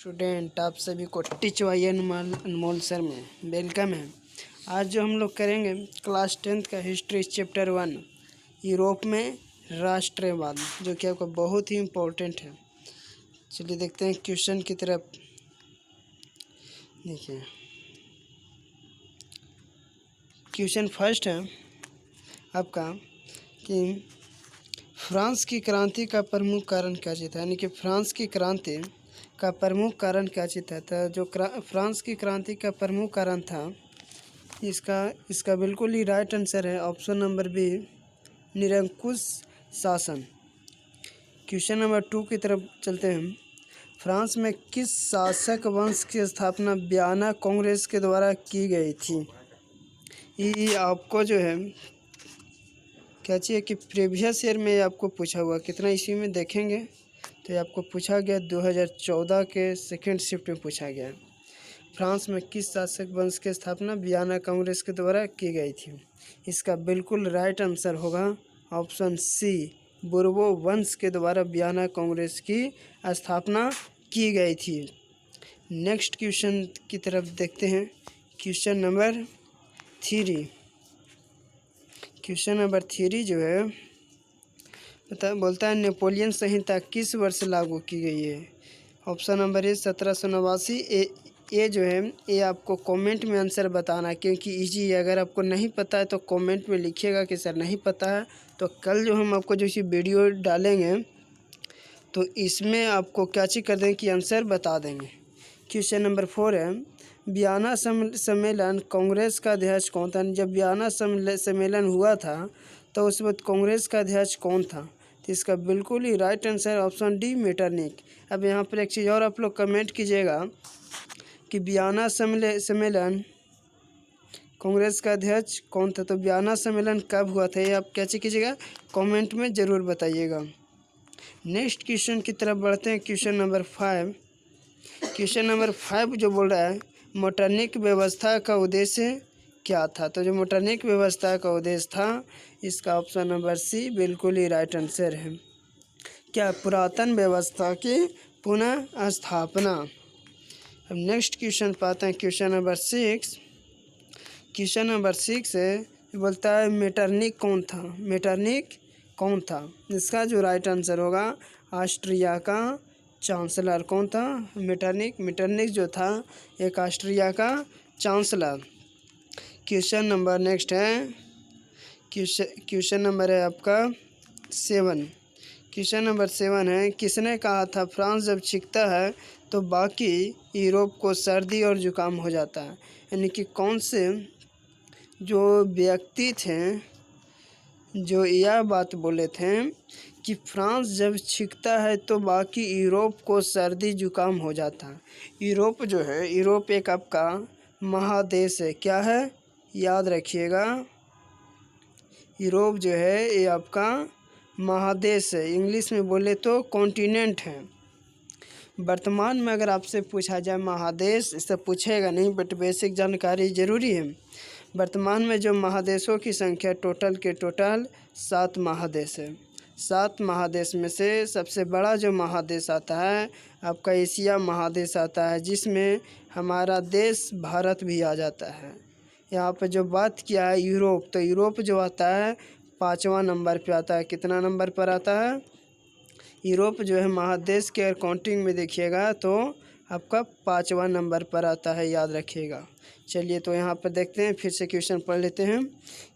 Student, आप सभी को टीच वाई अनमोल सर में वेलकम है। आज जो हम लोग करेंगे क्लास 10th का हिस्ट्री चैप्टर 1 यूरोप में राष्ट्रवाद, जो कि आपको बहुत ही इम्पोर्टेंट है। चलिए देखते हैं क्वेश्चन की तरफ। देखिए क्वेश्चन फर्स्ट है आपका कि फ्रांस की क्रांति का प्रमुख कारण क्या था। यानी कि फ्रांस की क्रांति का प्रमुख कारण क्या था। तो जो फ्रांस की क्रांति का प्रमुख कारण था, इसका बिल्कुल ही राइट आंसर है ऑप्शन नंबर बी, निरंकुश शासन। क्वेश्चन नंबर 2 की तरफ चलते हैं। फ्रांस में किस शासक वंश की स्थापना वियना कांग्रेस के द्वारा की गई थी। ये आपको जो है क्या चाहिए कि प्रीवियस ईयर में आपको पूछा हुआ, कितना ईस्वी में देखेंगे तो ये आपको पूछा गया 2014 के सेकेंड शिफ्ट में पूछा गया। फ्रांस में किस शासक वंश की स्थापना वियना कांग्रेस के द्वारा की गई थी। इसका बिल्कुल राइट आंसर होगा ऑप्शन सी, बुर्बो वंश के द्वारा वियना कांग्रेस की स्थापना की गई थी। नेक्स्ट क्वेश्चन की तरफ देखते हैं। क्वेश्चन नंबर 3 जो है बोलता है नेपोलियन संहिता किस वर्ष लागू की गई है। Option number A 1789। ये जो है ये आपको कमेंट में आंसर बताना है, क्योंकि इजी है। अगर आपको नहीं पता है तो कमेंट में लिखिएगा कि सर नहीं पता है, तो कल जो हम आपको जो सी वीडियो डालेंगे तो इसमें आपको क्या चीज़ कर देंगे कि आंसर बता देंगे। क्वेश्चन नंबर 4 है वियना सम्मेलन कांग्रेस का अध्यक्ष कौन था। जब वियना सम्मेलन हुआ था तो उस वक्त कांग्रेस का अध्यक्ष कौन था। तो इसका बिल्कुल ही right answer option D, Metternich. अब यहाँ पर एक चीज़ और आप लोग कमेंट कीजिएगा कि वियना सम्मेलन कांग्रेस का अध्यक्ष कौन था। तो वियना सम्मेलन कब हुआ था ये आप क्या चीज़ कीजिएगा, कमेंट में ज़रूर बताइएगा। नेक्स्ट क्वेश्चन की तरफ बढ़ते हैं। क्वेश्चन नंबर 5 जो बोल रहा है मेटरनिक व्यवस्था का उद्देश्य क्या था। तो जो मेटरनिक व्यवस्था का उद्देश्य था, इसका ऑप्शन नंबर सी बिल्कुल ही राइट आंसर है। क्या पुरातन व्यवस्था की पुनः स्थापना। अब नेक्स्ट क्वेश्चन पाते हैं। क्वेश्चन नंबर 6 है, बोलता है मेटरनिक कौन था। इसका जो राइट आंसर होगा ऑस्ट्रिया का चांसलर कौन था। मेटरनिक जो था एक ऑस्ट्रिया का चांसलर। क्वेश्चन नंबर नेक्स्ट है क्वेश्चन नंबर है आपका 7। क्वेश्चन नंबर 7 है किसने कहा था फ्रांस जब छींकता है तो बाकी यूरोप को सर्दी और जुकाम हो जाता है। यानी कि कौन से जो व्यक्ति थे जो यह बात बोले थे कि फ्रांस जब छींकता है तो बाकी यूरोप को सर्दी जुकाम हो जाता है। यूरोप जो है, यूरोप एक आपका महादेश है। क्या है, याद रखिएगा, यूरोप जो है ये आपका महादेश है। इंग्लिश में बोले तो कॉन्टिनेंट है। वर्तमान में अगर आपसे पूछा जाए महादेश, इससे पूछेगा नहीं बट बेसिक जानकारी ज़रूरी है। वर्तमान में जो महादेशों की संख्या टोटल 7 महादेश है। 7 महादेश में से सबसे बड़ा जो महादेश आता है आपका एशिया महादेश आता है, जिसमें हमारा देश भारत भी आ जाता है। यहाँ पर जो बात किया है यूरोप, तो यूरोप जो आता है 5वां नंबर पे आता है। कितना नंबर पर आता है यूरोप जो है महादेश के काउंटिंग में देखिएगा तो आपका 5वां नंबर पर आता है, याद रखिएगा। चलिए तो यहाँ पर देखते हैं, फिर से क्वेश्चन पढ़ लेते हैं।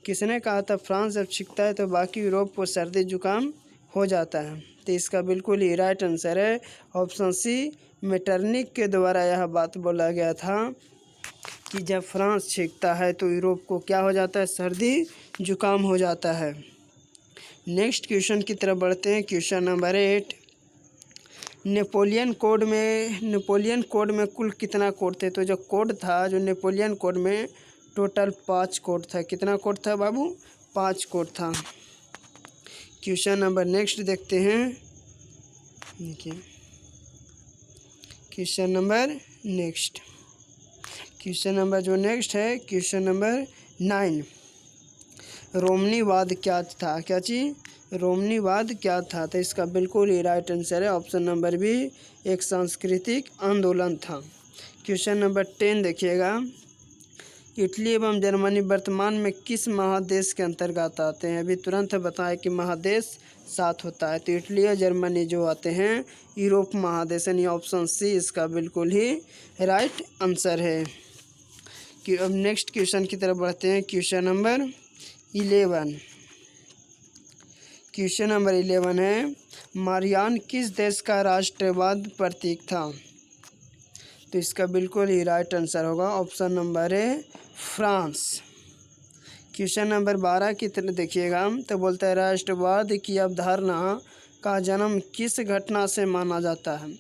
किसने कहा था फ्रांस जब छींकता है तो बाकी यूरोप को सर्दी जुकाम हो जाता है। तो इसका बिल्कुल ही राइट आंसर है ऑप्शन सी, मेटरनिक के द्वारा यह बात बोला गया था कि जब फ्रांस छींकता है तो यूरोप को क्या हो जाता है, सर्दी जुकाम हो जाता है। नेक्स्ट क्वेश्चन की तरफ बढ़ते हैं। क्वेश्चन नंबर 8 नेपोलियन कोड में कुल कितना कोड थे। तो जो कोड था, जो नेपोलियन कोड में टोटल 5 कोड था। कितना कोड था बाबू, 5 कोड था। क्वेश्चन नंबर नेक्स्ट देखते हैं। देखिए क्वेश्चन नंबर जो नेक्स्ट है क्वेश्चन नंबर 9 रोमनीवाद क्या था। क्या चीज़, रोमनीवाद क्या था? तो इसका बिल्कुल ही राइट आंसर है ऑप्शन नंबर बी, एक सांस्कृतिक आंदोलन था। क्वेश्चन नंबर 10 देखिएगा, इटली एवं जर्मनी वर्तमान में किस महादेश के अंतर्गत आते हैं? अभी तुरंत बताएं कि महादेश 7 होता है, तो इटली और जर्मनी जो आते हैं यूरोप महादेश, यानी ऑप्शन सी इसका बिल्कुल ही राइट आंसर है। कि अब नेक्स्ट क्वेश्चन की तरफ बढ़ते हैं। क्वेश्चन नंबर 11, क्वेश्चन नंबर 11 है, मारियान किस देश का राष्ट्रवाद प्रतीक था? तो इसका बिल्कुल ही राइट आंसर होगा ऑप्शन नंबर है फ्रांस। क्वेश्चन नंबर 12 की तरफ देखिएगा, तो बोलता है राष्ट्रवाद की अवधारणा का जन्म किस घटना से माना जाता है?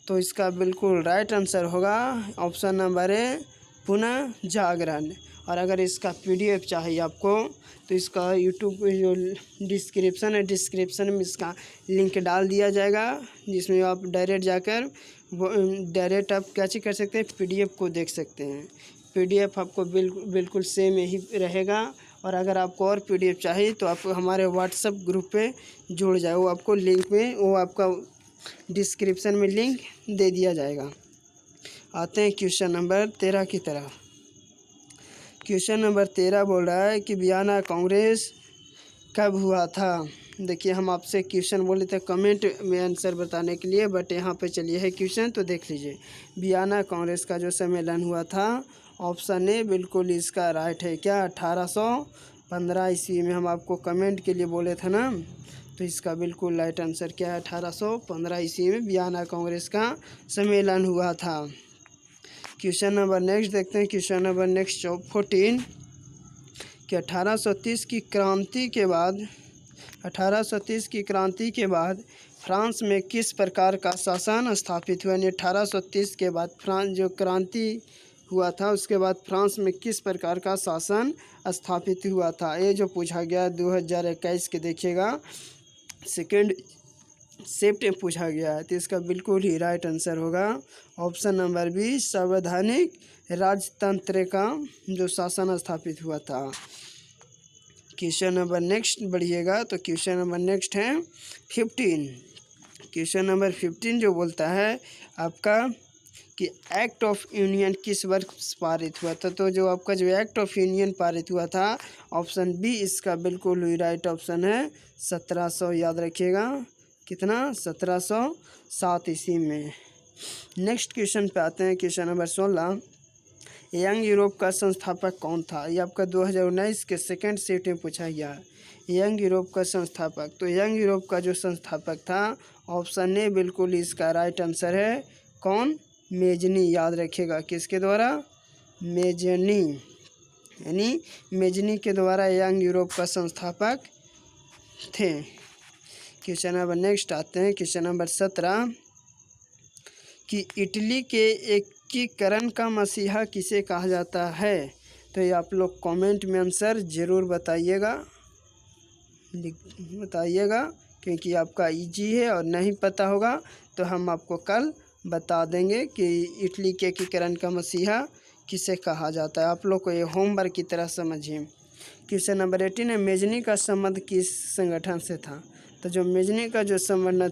तो इसका बिल्कुल राइट आंसर होगा ऑप्शन नंबर है पुनः जागरण। और अगर इसका पीडीएफ चाहिए आपको तो इसका यूट्यूब पे जो डिस्क्रिप्शन है, डिस्क्रिप्शन में इसका लिंक डाल दिया जाएगा, जिसमें आप डायरेक्ट जाकर वो डायरेक्ट आप क्या चीज़ कर सकते हैं, पीडीएफ को देख सकते हैं। पीडीएफ आपको बिल्कुल सेम ही रहेगा। और अगर आपको और पीडीएफ चाहिए तो आप हमारे व्हाट्सएप ग्रुप पे जुड़ जाए, वो आपको लिंक में वो आपका डिस्क्रिप्शन में लिंक दे दिया जाएगा। आते हैं क्वेश्चन नंबर 13 की तरफ। क्वेश्चन नंबर 13 बोल रहा है कि वियना कांग्रेस कब हुआ था? देखिए हम आपसे क्वेश्चन बोले थे कमेंट में आंसर बताने के लिए, बट यहाँ पे चलिए है क्वेश्चन, तो देख लीजिए। वियना कांग्रेस का जो सम्मेलन हुआ था, ऑप्शन ए बिल्कुल इसका राइट है। क्या 1815 ईस्वी में? हम आपको कमेंट के लिए बोले थे ना, तो इसका बिल्कुल राइट आंसर क्या है? 1815 ईस्वी में वियना कांग्रेस का सम्मेलन हुआ था। क्वेश्चन नंबर नेक्स्ट देखते हैं। क्वेश्चन नंबर नेक्स्ट 14 कि 1830 की क्रांति के बाद 1830 की क्रांति के बाद फ्रांस में किस प्रकार का शासन स्थापित हुआ? यानी 1830 के बाद फ्रांस जो क्रांति हुआ था उसके बाद फ्रांस में किस प्रकार का शासन स्थापित हुआ था? ये जो पूछा गया 2021 के देखिएगा सेकेंड शिफ्ट में पूछा गया है, तो इसका बिल्कुल ही राइट आंसर होगा ऑप्शन नंबर बी, संवैधानिक राजतंत्र का जो शासन स्थापित हुआ था। क्वेश्चन नंबर नेक्स्ट बढ़िएगा, तो क्वेश्चन नंबर नेक्स्ट है 15। क्वेश्चन नंबर 15 जो बोलता है आपका कि एक्ट ऑफ यूनियन किस वर्ष पारित हुआ था? तो जो आपका जो एक्ट ऑफ यूनियन पारित हुआ था ऑप्शन बी इसका बिल्कुल ही राइट ऑप्शन है 1700, याद रखिएगा कितना 1707 ईस्वी में। नेक्स्ट क्वेश्चन पे आते हैं। क्वेश्चन नंबर 16, यंग यूरोप का संस्थापक कौन था? ये आपका 2019 के सेकेंड शिफ्ट में पूछा गया है। यंग यूरोप का संस्थापक, तो यंग यूरोप का जो संस्थापक था ऑप्शन ए बिल्कुल इसका राइट आंसर है। कौन? मेजनी, याद रखिएगा किसके द्वारा? मेजनी, यानी मेजनी के द्वारा यंग यूरोप का संस्थापक थे। क्वेश्चन नंबर नेक्स्ट आते हैं। क्वेश्चन नंबर 17 कि इटली के एकीकरण का मसीहा किसे कहा जाता है? तो ये आप लोग कमेंट में आंसर ज़रूर बताइएगा क्योंकि आपका इजी है और नहीं पता होगा तो हम आपको कल बता देंगे कि इटली के एकीकरण का मसीहा किसे कहा जाता है। आप लोग को ये होमवर्क की तरह समझिए। क्वेश्चन नंबर 18 है, मेजनी का संबंध किस संगठन से था? तो जो मेजनी का जो संबंध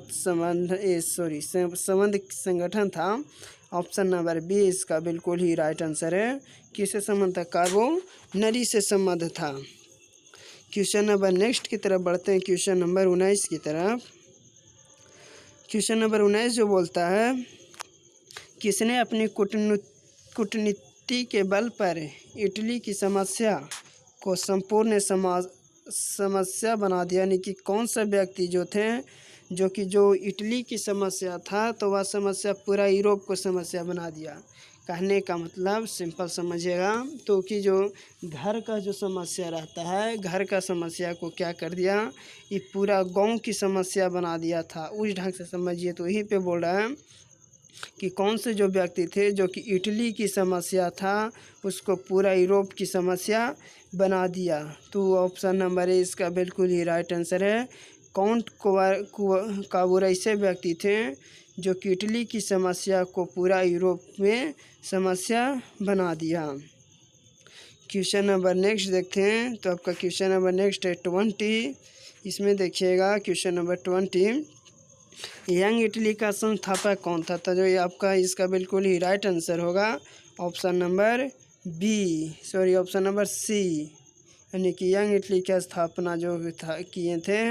संगठन था ऑप्शन नंबर बी इसका बिल्कुल ही राइट आंसर है। किससे संबंध था? कार्बोनरी से संबंध था। क्वेश्चन नंबर नेक्स्ट की तरफ बढ़ते हैं। क्वेश्चन नंबर 19 की तरफ। क्वेश्चन नंबर 19 जो बोलता है किसने अपनी कूटनीति के बल पर इटली की समस्या को संपूर्ण समस्या बना दिया? यानी कि कौन सा व्यक्ति जो थे जो इटली की समस्या था तो वह समस्या पूरा यूरोप को समस्या बना दिया। कहने का मतलब सिंपल समझिएगा, तो कि जो घर का जो समस्या रहता है, घर का समस्या को क्या कर दिया, ये पूरा गांव की समस्या बना दिया था। उस ढंग से समझिए। तो यहीं पे बोल रहा है कि कौन से जो व्यक्ति थे जो कि इटली की समस्या था उसको पूरा यूरोप की समस्या बना दिया। तो ऑप्शन नंबर ए इसका बिल्कुल ही राइट आंसर है। काउंट काबूर ऐसे व्यक्ति थे जो कि इटली की समस्या को पूरा यूरोप में समस्या बना दिया। क्वेश्चन नंबर नेक्स्ट देखते हैं। तो आपका क्वेश्चन नंबर नेक्स्ट है 20 इसमें देखिएगा क्वेश्चन नंबर 20, यंग इटली का संस्थापक कौन था? तो जो ये आपका इसका बिल्कुल ही राइट आंसर होगा option number option number C, यानी कि यंग इटली की स्थापना जो था किए थे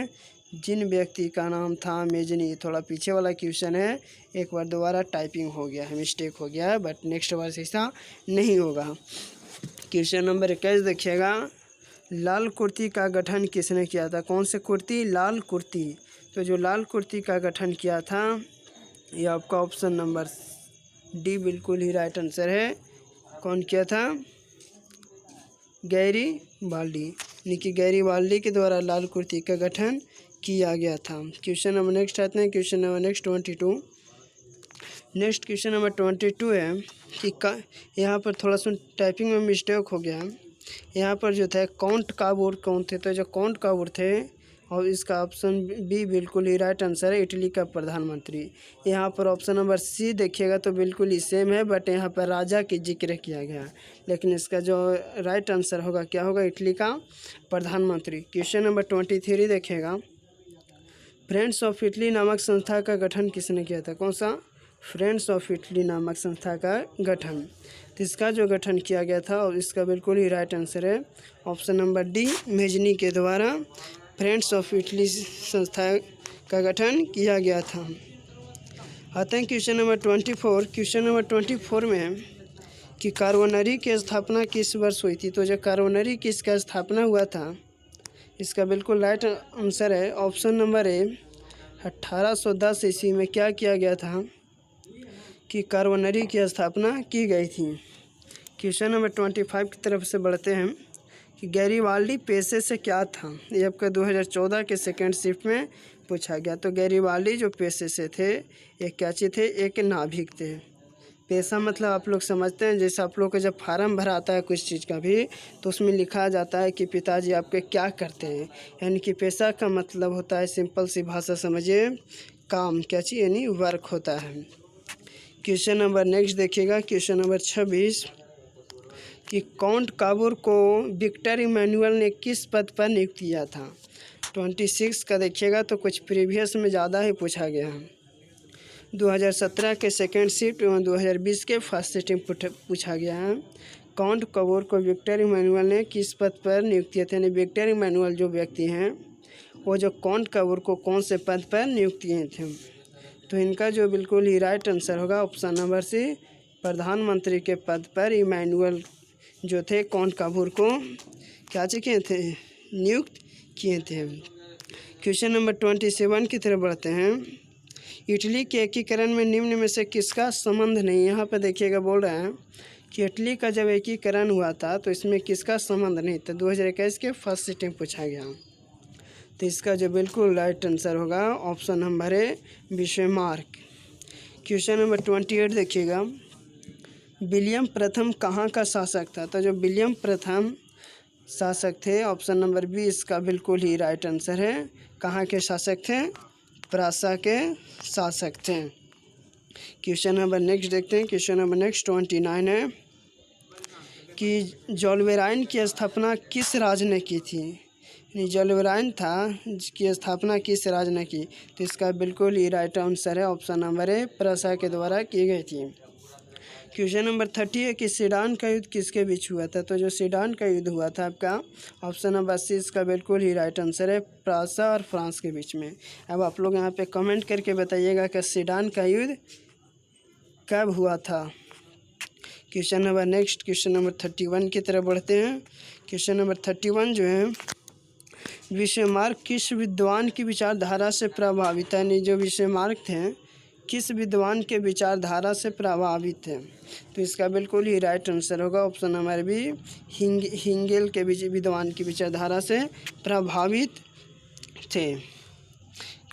जिन व्यक्ति का नाम था मेजनी। थोड़ा पीछे वाला क्वेश्चन है, एक बार दोबारा टाइपिंग हो गया है, मिस्टेक हो गया है, बट नेक्स्ट बार से ऐसा नहीं होगा। क्वेश्चन नंबर 21 देखिएगा, लाल कुर्ती का गठन किसने किया था? कौन से कुर्ती? लाल कुर्ती। तो जो लाल कुर्ती का गठन किया था ये आपका ऑप्शन नंबर डी बिल्कुल ही राइट आंसर है। कौन किया था? गैरीबाल्डी, यानी कि गैरीबाल्डी के द्वारा लाल कुर्ती का गठन किया गया था। क्वेश्चन नंबर नेक्स्ट आते हैं, question number next 22। Next question number 22 है कि यहाँ पर थोड़ा सा टाइपिंग में मिस्टेक हो गया। यहाँ पर जो था काउंट काबूर कौन थे? तो जो काउंट काबूर थे, और इसका ऑप्शन बी बिल्कुल ही राइट आंसर है, इटली का प्रधानमंत्री। यहाँ पर ऑप्शन नंबर सी देखिएगा तो बिल्कुल ही सेम है, बट यहाँ पर राजा की जिक्र किया गया, लेकिन इसका जो राइट आंसर होगा क्या होगा? इटली का प्रधानमंत्री। क्वेश्चन नंबर 23 देखिएगा, फ्रेंड्स ऑफ इटली नामक संस्था का गठन किसने किया था? कौन सा? फ्रेंड्स ऑफ इटली नामक संस्था का गठन। तो इसका जो गठन किया गया था और इसका बिल्कुल ही राइट आंसर है ऑप्शन नंबर डी, मेजनी के द्वारा फ्रेंड्स ऑफ इटली संस्था का गठन किया गया था। आते हैं क्वेश्चन नंबर 24। क्वेश्चन नंबर 24 में कि कार्बोनरी की स्थापना किस वर्ष हुई थी? तो जो कार्बोनरी की इसका स्थापना हुआ था इसका बिल्कुल राइट आंसर है ऑप्शन नंबर ए, 1810 ईस्वी में क्या किया गया था कि कार्बोनरी की स्थापना की गई थी। क्वेश्चन नंबर 25 की तरफ से बढ़ते हैं कि गैरीबाल्डी पेशे से क्या था? ये आपका 2014 के सेकेंड शिफ्ट में पूछा गया। तो गैरीबाल्डी जो पेशे से थे एक क्या चीज़ थे? एक नाभिक थे। पेशा मतलब आप लोग समझते हैं, जैसे आप लोग को जब फार्म भरा आता है कुछ चीज़ का भी तो उसमें लिखा जाता है कि पिताजी आपके क्या करते हैं, यानी कि पेशा का मतलब होता है, सिंपल सी भाषा समझिए, काम, क्या चीज़ यानी वर्क होता है। क्वेश्चन नंबर नेक्स्ट देखिएगा, क्वेश्चन नंबर 26 कि काउंट काबूर को विक्टर इमैनुअल ने किस पद पर नियुक्त किया था? 26 का देखिएगा तो कुछ प्रीवियस में ज़्यादा ही पूछा गया है। 2017 के सेकेंड शिफ्ट एवं 2020 के फर्स्ट शिफ्ट में पूछा गया है। काउंट काबूर को विक्टर इमैनुअल ने किस पद पर नियुक्त किया था? यानी विक्टर इमैनुअल जो व्यक्ति हैं वो जो काउंट काबूर को कौन से पद पर नियुक्त किए थे? तो इनका जो बिल्कुल ही राइट आंसर होगा ऑप्शन नंबर सी, प्रधानमंत्री के पद पर इमैनुअल जो थे काउंट काबूर को क्या किए थे? नियुक्त किए थे। क्वेश्चन नंबर 27 की तरफ बढ़ते हैं। इटली के एकीकरण में निम्न में से किसका संबंध नहीं? यहाँ पर देखिएगा बोल रहा है कि इटली का जब एकीकरण हुआ था तो इसमें किसका संबंध नहीं था? 2021 के फर्स्ट सिटिंग पूछा गया। तो इसका जो बिल्कुल राइट आंसर होगा ऑप्शन नंबर है बिस्मार्क। क्वेश्चन नंबर 28 देखिएगा, विलियम प्रथम कहाँ का शासक था? तो जो विलियम प्रथम शासक थे ऑप्शन नंबर बी इसका बिल्कुल ही राइट आंसर है। कहाँ के शासक थे? प्रासा के शासक थे। क्वेश्चन नंबर नेक्स्ट देखते हैं, क्वेश्चन नंबर नेक्स्ट 29 है कि जोल्वेराइन की स्थापना किस राज्य ने की थी? जोल्वेराइन था जिसकी स्थापना किस राज्य ने की? तो इसका बिल्कुल ही राइट आंसर है ऑप्शन नंबर ए, प्रासा के द्वारा की गई थी। क्वेश्चन नंबर 30 है कि सीडान का युद्ध किसके बीच हुआ था? तो जो सीडान का युद्ध हुआ था आपका ऑप्शन नंबर सी इसका बिल्कुल ही राइट आंसर है, प्रासा और फ्रांस के बीच में। अब आप लोग यहाँ पे कमेंट करके बताइएगा कि सीडान का युद्ध कब हुआ था। Question number next question number 31 की तरफ बढ़ते हैं। क्वेश्चन नंबर 31 जो है, बिस्मार्क किस विद्वान की विचारधारा से प्रभावित है? नहीं, जो बिस्मार्क थे किस विद्वान के विचारधारा से प्रभावित है? तो इसका बिल्कुल ही राइट आंसर होगा ऑप्शन नंबर बी, हिंगेल के विद्वान की विचारधारा से प्रभावित थे।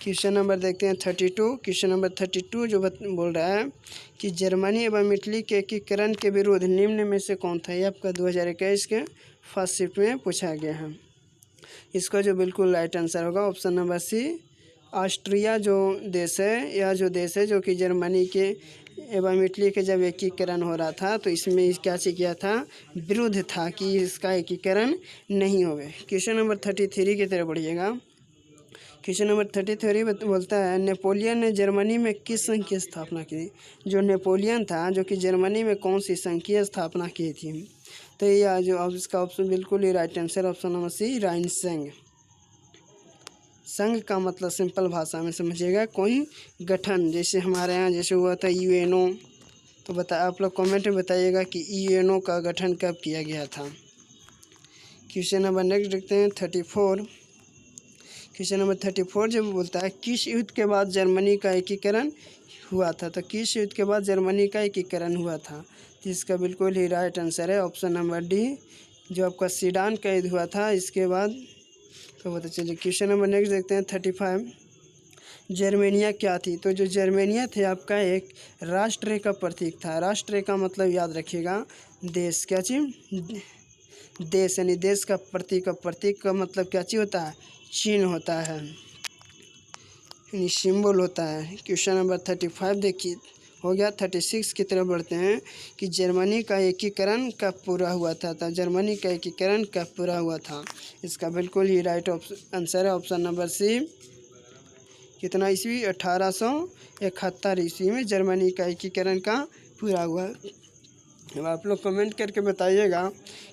क्वेश्चन नंबर देखते हैं 32। क्वेश्चन नंबर 32 जो बोल रहा है कि जर्मनी एवं इटली के एकीकरण के विरुद्ध निम्न में से कौन था? ये आपका 2021 के फर्स्ट शिफ्ट में पूछा गया है। इसका जो बिल्कुल राइट आंसर होगा ऑप्शन नंबर सी, ऑस्ट्रिया जो देश है, यह जो देश है जो कि जर्मनी के एवं इटली के जब एकीकरण हो रहा था तो इसमें क्या किया था? विरुद्ध था कि इसका एकीकरण नहीं होवे। क्वेश्चन नंबर 33 की तरफ बढ़िएगा। क्वेश्चन नंबर 33 बोलता है नेपोलियन ने जर्मनी में किस संघ की स्थापना की? जो नेपोलियन था जो कि जर्मनी में कौन सी संघ की स्थापना की थी? तो ये जो अब इसका ऑप्शन बिल्कुल ही right answer option number C Rhine संघ। संघ का मतलब सिंपल भाषा में समझिएगा कोई गठन, जैसे हमारे यहाँ जैसे हुआ था यूएनओ। तो आप लोग कमेंट में बताइएगा कि यूएनओ का गठन कब किया गया था। क्वेश्चन नंबर नेक्स्ट देखते हैं 34। क्वेश्चन नंबर 34 जब बोलता है किस युद्ध के बाद जर्मनी का एकीकरण हुआ था? तो किस युद्ध के बाद जर्मनी का एकीकरण हुआ था? तो इसका बिल्कुल ही राइट आंसर है ऑप्शन नंबर डी, जो आपका सीडान का युद्ध हुआ था इसके बाद। तो पता चलिए क्वेश्चन नंबर नेक्स्ट देखते हैं 35। जर्मेनिया क्या थी? तो जो जर्मेनिया थे आपका एक राष्ट्र का प्रतीक था। राष्ट्र का मतलब याद रखिएगा देश, क्या चीज? देश, यानी देश का प्रतीक का मतलब क्या चीज़ होता है? चिन्ह होता है, यानी सिंबल होता है। क्वेश्चन नंबर 35 देखिए हो गया। 36 की तरफ बढ़ते हैं कि जर्मनी का एकीकरण कब पूरा हुआ था? तो जर्मनी का एकीकरण कब पूरा हुआ था? इसका बिल्कुल ही राइट आंसर है ऑप्शन नंबर सी। कितना ईस्वी? 1871 ईस्वी में जर्मनी का एकीकरण का पूरा हुआ। अब आप लोग कमेंट करके बताइएगा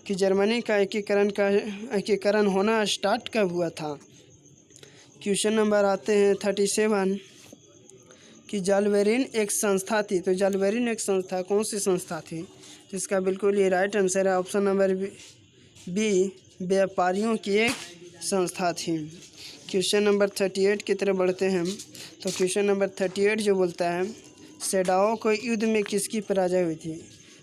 कि जर्मनी का एकीकरण होना स्टार्ट कब हुआ था। क्वेश्चन नंबर आते हैं 37 कि जालबेरिन एक संस्था थी। तो जालबेरिन एक संस्था कौन सी संस्था थी? जिसका बिल्कुल ये राइट आंसर है ऑप्शन नंबर बी, व्यापारियों की एक संस्था थी। क्वेश्चन नंबर 38 की तरफ बढ़ते हैं। तो क्वेश्चन नंबर 38 जो बोलता है सेडाओ को युद्ध में किसकी पराजय हुई थी?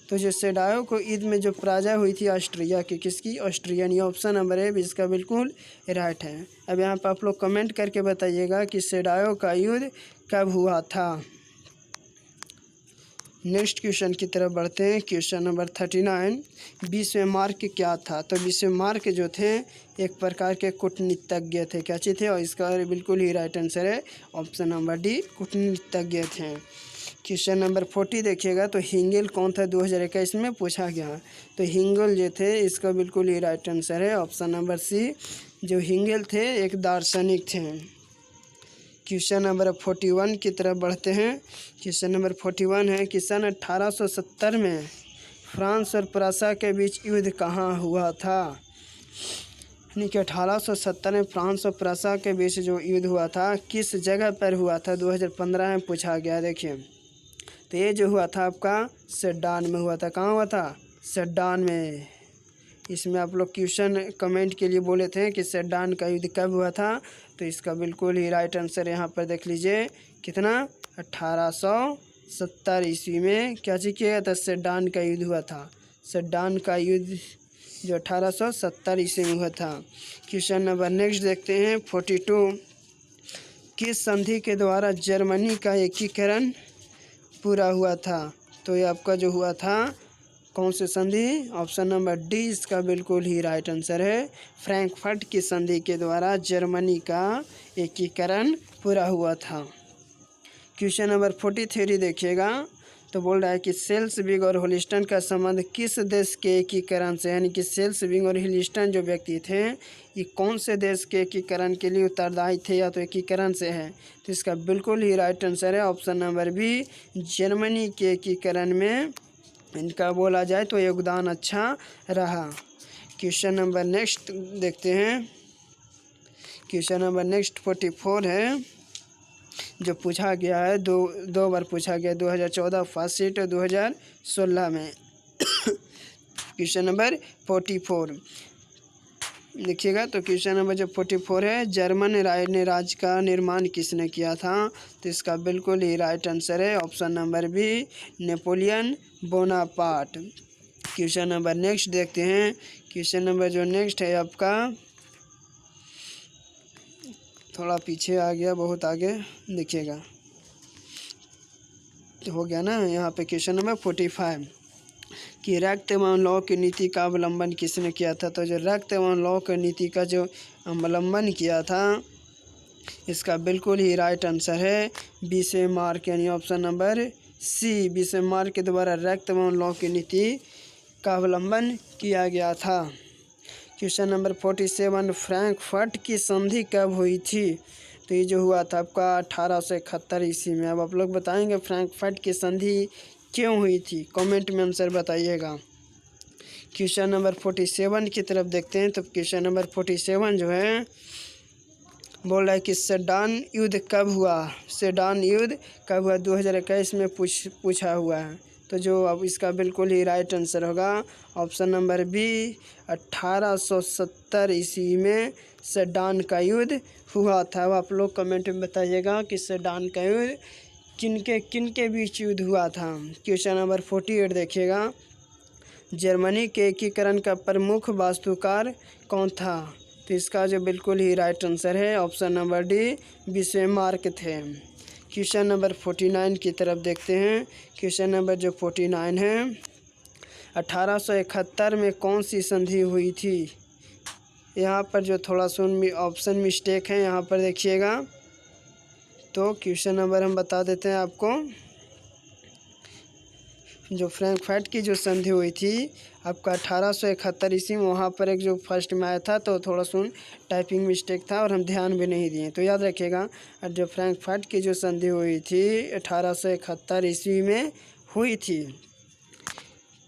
तो जो सेडाओ को युद्ध में जो पराजय हुई थी ऑस्ट्रिया की, किसकी? ऑस्ट्रियन। ये ऑप्शन नंबर है इसका बिल्कुल राइट है। अब यहाँ पर आप लोग कमेंट करके बताइएगा कि सेडाओ का युद्ध कब हुआ था। नेक्स्ट क्वेश्चन की तरफ बढ़ते हैं। क्वेश्चन नंबर 39 बिस्मार्क क्या था? तो बिस्मार्क जो थे एक प्रकार के कूटनीतिज्ञ थे। क्या चीज़ थे? और इसका बिल्कुल ही राइट आंसर है ऑप्शन नंबर डी, कूटनीतिज्ञ थे। क्वेश्चन नंबर 40 देखिएगा तो हिंगेल कौन था? 2021 में पूछा गया। तो हिंगेल जो थे इसका बिल्कुल ही राइट आंसर है ऑप्शन नंबर सी। जो हिंगेल थे एक दार्शनिक थे। क्वेश्चन नंबर 41 की तरफ बढ़ते हैं। क्वेश्चन नंबर 41 है कि सन 1870 में फ्रांस और प्रूसिया के बीच युद्ध कहाँ हुआ था? यानी कि 1870 में फ्रांस और प्रूसिया के बीच जो युद्ध हुआ था किस जगह पर हुआ था? 2015 में पूछा गया। देखिए तो ये जो हुआ था आपका सेडान में हुआ था। कहाँ हुआ था? सेडान में। इसमें आप लोग क्वेश्चन कमेंट के लिए बोले थे कि सेडान का युद्ध कब हुआ था? तो इसका बिल्कुल ही राइट आंसर यहाँ पर देख लीजिए कितना 1870 ईस्वी में क्या चीज़ किया था? सेडान का युद्ध हुआ था। सेडान का युद्ध जो 1870 ईस्वी में हुआ था। क्वेश्चन नंबर नेक्स्ट देखते हैं 42 किस संधि के द्वारा जर्मनी का एकीकरण पूरा हुआ था? तो ये आपका जो हुआ था कौन से संधि? ऑप्शन नंबर डी इसका बिल्कुल ही राइट आंसर है। फ्रैंकफर्ट की संधि के द्वारा जर्मनी का एकीकरण पूरा हुआ था। क्वेश्चन नंबर 43 देखिएगा तो बोल रहा है कि सेल्सविग और होलिस्टन का संबंध किस देश के एकीकरण से? यानी कि सेल्सविग और होलिस्टन जो व्यक्ति थे ये कौन से देश के एकीकरण के लिए उत्तरदायी थे या तो एकीकरण से है? तो इसका बिल्कुल ही राइट आंसर है ऑप्शन नंबर बी, जर्मनी के एकीकरण में इनका बोला जाए तो योगदान अच्छा रहा। क्वेश्चन नंबर नेक्स्ट देखते हैं। क्वेश्चन नंबर नेक्स्ट 44 है जो पूछा गया है दो बार पूछा गया 2014 फर्स्ट सीट और 2016 में। क्वेश्चन नंबर 44 देखिएगा तो क्वेश्चन नंबर जो 44 है जर्मन राज्य का निर्माण किसने किया था? तो इसका बिल्कुल ही राइट आंसर है option number B, Napoleon Bonaparte. Question number next देखते हैं। क्वेश्चन नंबर जो नेक्स्ट है आपका थोड़ा पीछे आ गया, बहुत आगे देखिएगा तो हो गया ना यहाँ पे। क्वेश्चन नंबर 45 कि रक्त एवं लौ की नीति का अवलंबन किसने किया था? तो जो रक्त एवं लौ की नीति का जो अवलंबन किया था इसका बिल्कुल ही राइट आंसर है बिस्मार्क, यानी ऑप्शन नंबर सी, बिस्मार्क के द्वारा रक्त एवं लौ की नीति का अवलंबन किया गया था। क्वेश्चन नंबर 47 फ्रैंकफर्ट की संधि कब हुई थी? तो ये जो हुआ था आपका 1871 ईस्वी में। अब आप लोग बताएंगे फ्रैंकफर्ट की संधि क्यों हुई थी, कमेंट में आंसर बताइएगा। क्वेश्चन नंबर 47 की तरफ देखते हैं। तो क्वेश्चन नंबर 47 जो है बोल रहा है कि सेडान युद्ध कब हुआ। सेडान युद्ध कब हुआ, 2021 में पूछा हुआ है। तो जो अब इसका बिल्कुल ही राइट आंसर होगा ऑप्शन नंबर बी, 1870 ईस्वी में सेडान का युद्ध हुआ था। अब आप लोग कमेंट में बताइएगा कि सेडान का युद्ध किनके बीच युद्ध हुआ था। क्वेश्चन नंबर 48 देखिएगा। जर्मनी के एकीकरण का प्रमुख वास्तुकार कौन था। तो इसका जो बिल्कुल ही राइट आंसर है ऑप्शन नंबर डी, बिस्मार्क थे। क्वेश्चन नंबर 49 की तरफ देखते हैं। क्वेश्चन नंबर जो 49 है, 1871 में कौन सी संधि हुई थी। यहाँ पर जो थोड़ा सुन ऑप्शन मिस्टेक है, यहाँ पर देखिएगा। तो क्वेश्चन नंबर हम बता देते हैं आपको। जो फ्रैंकफर्ट की जो संधि हुई थी आपका 1871 ईस्वी में, वहाँ पर एक जो फर्स्ट में आया था तो थोड़ा सुन टाइपिंग मिस्टेक था और हम ध्यान भी नहीं दिए। तो याद रखिएगा, जो फ्रैंकफर्ट की जो संधि हुई थी 1871 ईस्वी में हुई थी।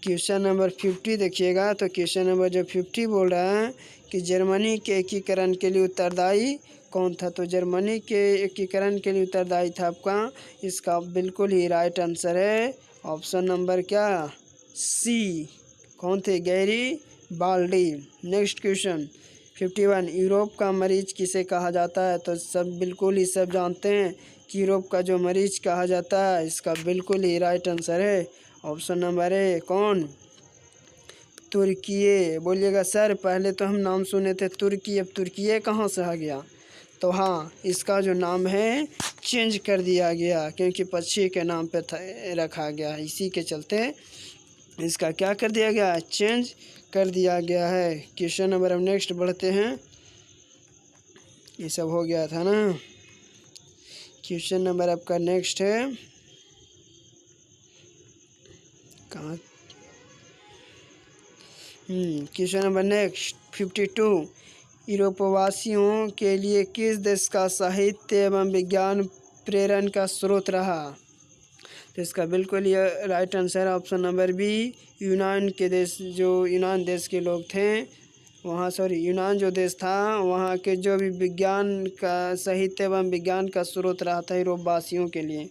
क्वेश्चन नंबर 50 देखिएगा। तो क्वेश्चन नंबर जो 50 बोल रहा है कि जर्मनी के एकीकरण के लिए उत्तरदायी कौन था। तो जर्मनी के एकीकरण के लिए उत्तरदायी था आपका, इसका बिल्कुल ही राइट आंसर है ऑप्शन नंबर क्या, सी। कौन थे, गैरी बाल्डी। नेक्स्ट क्वेश्चन 51, यूरोप का मरीज किसे कहा जाता है। तो सब बिल्कुल ही सब जानते हैं कि यूरोप का जो मरीज कहा जाता है, इसका बिल्कुल ही राइट आंसर है ऑप्शन नंबर ए, कौन, तुर्की। बोलिएगा सर पहले तो हम नाम सुने थे तुर्की, अब तुर्की कहाँ से आ गया। तो हाँ, इसका जो नाम है चेंज कर दिया गया क्योंकि पक्षी के नाम पे रखा गया, इसी के चलते इसका क्या कर दिया गया, चेंज कर दिया गया है। क्वेश्चन नंबर हम नेक्स्ट बढ़ते हैं। ये सब हो गया था ना। क्वेश्चन नंबर आपका नेक्स्ट है, कहाँ, क्वेश्चन नंबर नेक्स्ट 52, यूरोपवासियों के लिए किस देश का साहित्य एवं विज्ञान प्रेरण का स्रोत रहा। तो इसका बिल्कुल ये राइट आंसर है ऑप्शन नंबर बी, यूनान के देश। जो यूनान देश के लोग थे वहाँ, यूनान जो देश था वहाँ के जो भी विज्ञान का साहित्य एवं विज्ञान का स्रोत रहा था यूरोपवासियों के लिए।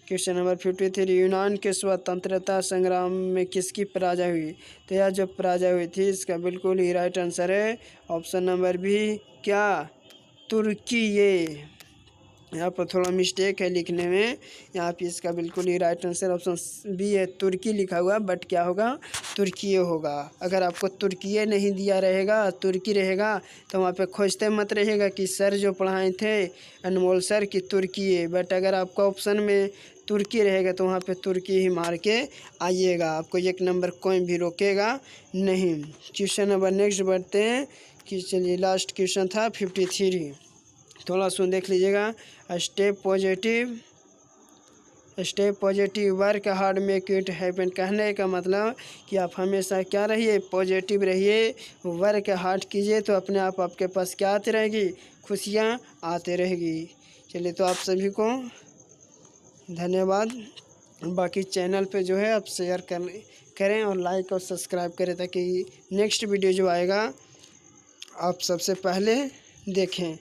क्वेश्चन नंबर 53, यूनान के स्वतंत्रता संग्राम में किसकी पराजय हुई। तो यह जो पराजय हुई थी, इसका बिल्कुल ही राइट आंसर है ऑप्शन नंबर बी, क्या, तुर्की। यहाँ पर थोड़ा मिस्टेक है लिखने में, यहाँ पे इसका बिल्कुल ही राइट आंसर ऑप्शन बी है, तुर्की लिखा हुआ, बट क्या होगा, तुर्की होगा। अगर आपको तुर्की नहीं दिया रहेगा, तुर्की रहेगा, तो वहाँ पे खोजते मत रहिएगा कि सर जो पढ़ाए थे अनमोल सर की तुर्की, बट अगर आपका ऑप्शन में तुर्की रहेगा तो वहाँ पे तुर्की ही मार के आइएगा, आपको एक नंबर कोई भी रोकेगा नहीं। क्वेश्चन नंबर नेक्स्ट बढ़ते हैं कि चलिए लास्ट क्वेश्चन था 53, थोड़ा सुन देख लीजिएगा। Step positive work hard make it happen. कहने का मतलब कि आप हमेशा क्या रहिए, पॉजिटिव रहिए, वर्क हार्ड कीजिए तो अपने आप आपके पास क्या आती रहेगी, खुशियाँ आते रहेगी। चलिए तो आप सभी को धन्यवाद। बाकी चैनल पे जो है आप शेयर करें और लाइक और सब्सक्राइब करें ताकि नेक्स्ट वीडियो जो आएगा आप सबसे पहले देखें।